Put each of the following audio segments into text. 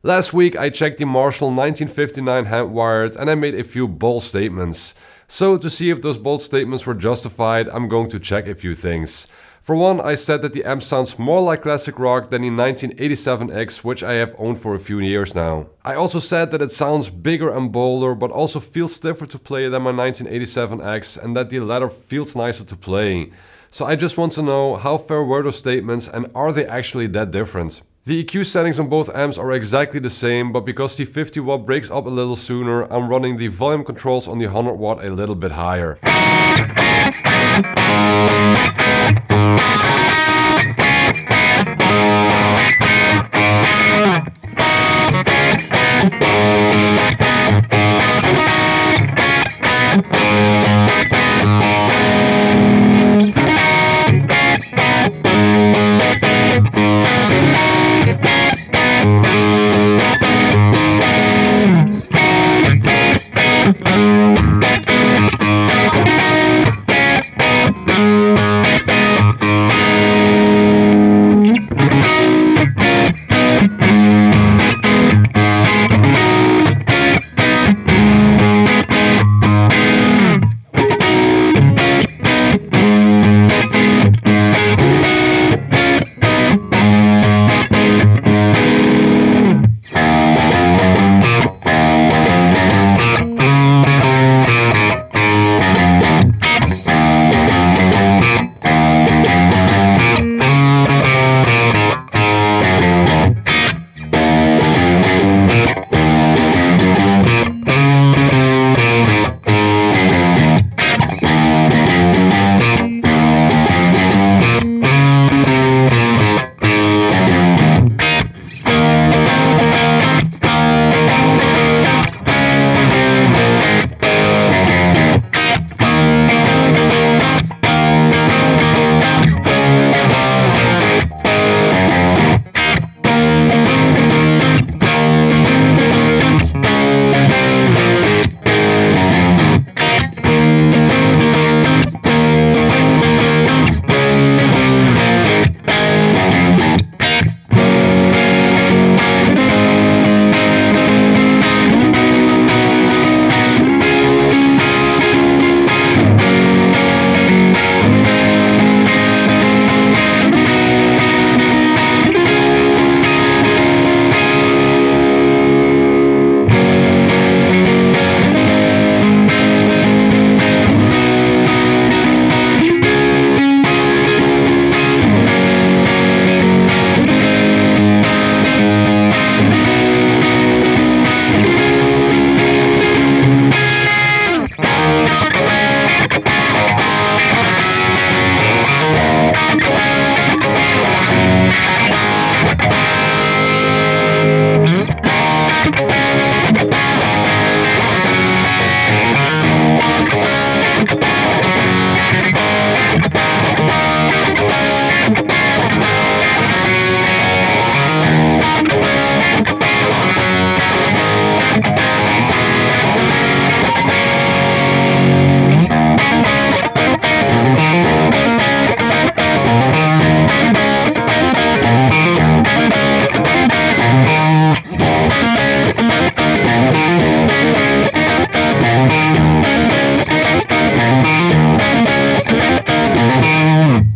Last week I checked the Marshall 1959 hand wired and I made a few bold statements. So to see if those bold statements were justified, I'm going to check a few things. For one, I said that the amp sounds more like classic rock than the 1987X, which I have owned for a few years now. I also said that it sounds bigger and bolder, but also feels stiffer to play than my 1987X, and that the latter feels nicer to play. So I just want to know, how fair were those statements and are they actually that different? The EQ settings on both amps are exactly the same, but because the 50 watt breaks up a little sooner, I'm running the volume controls on the 100 watt a little bit higher.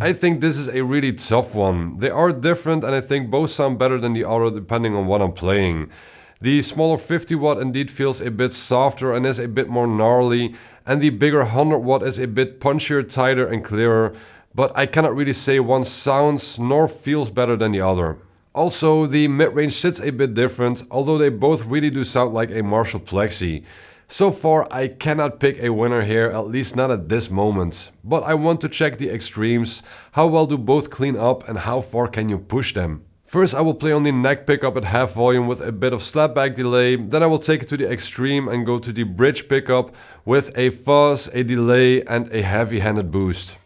I think this is a really tough one. They are different and I think both sound better than the other depending on what I'm playing. The smaller 50 watt indeed feels a bit softer and is a bit more gnarly, and the bigger 100 watt is a bit punchier, tighter and clearer, but I cannot really say one sounds nor feels better than the other. Also, the mid-range sits a bit different, although they both really do sound like a Marshall Plexi. So far, I cannot pick a winner here, at least not at this moment. But I want to check the extremes. How well do both clean up and how far can you push them? First, I will play on the neck pickup at half volume with a bit of slapback delay. Then I will take it to the extreme and go to the bridge pickup with a fuzz, a delay and a heavy-handed boost.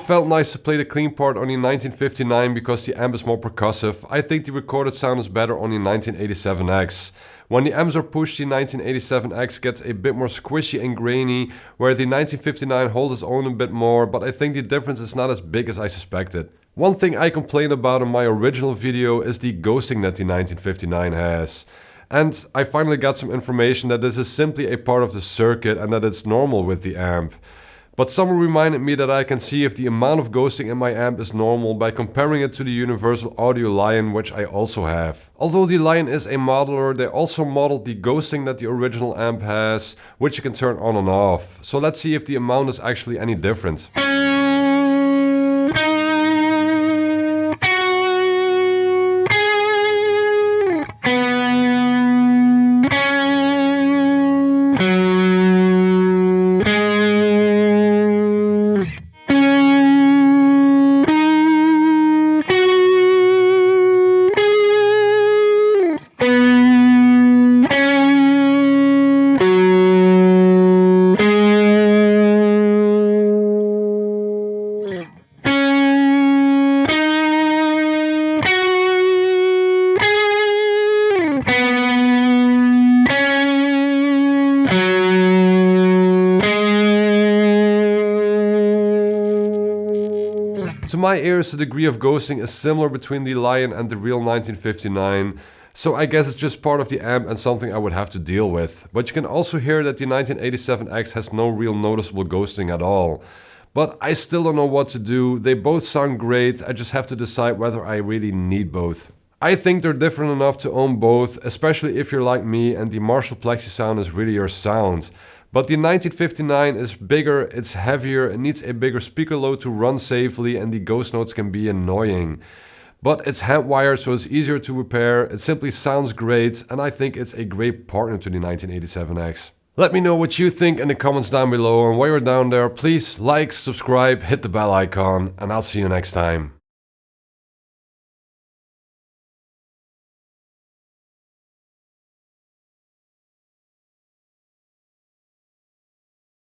felt nice to play the clean part on the 1959 because the amp is more percussive. I think the recorded sound is better on the 1987X. When the amps are pushed, the 1987X gets a bit more squishy and grainy, where the 1959 holds its own a bit more, but I think the difference is not as big as I suspected. One thing I complained about in my original video is the ghosting that the 1959 has. And I finally got some information that this is simply a part of the circuit and that it's normal with the amp. But someone reminded me that I can see if the amount of ghosting in my amp is normal by comparing it to the Universal Audio Lion, which I also have. Although the Lion is a modeler, they also modeled the ghosting that the original amp has, which you can turn on and off. So let's see if the amount is actually any different. To my ears, the degree of ghosting is similar between the Lion and the real 1959, so I guess it's just part of the amp and something I would have to deal with. But you can also hear that the 1987X has no real noticeable ghosting at all. But I still don't know what to do. They both sound great, I just have to decide whether I really need both. I think they're different enough to own both, especially if you're like me and the Marshall Plexi sound is really your sound. But the 1959 is bigger, it's heavier, it needs a bigger speaker load to run safely, and the ghost notes can be annoying. But it's hand wired, so it's easier to repair, it simply sounds great, and I think it's a great partner to the 1987X. Let me know what you think in the comments down below, and while you're down there, please like, subscribe, hit the bell icon, and I'll see you next time.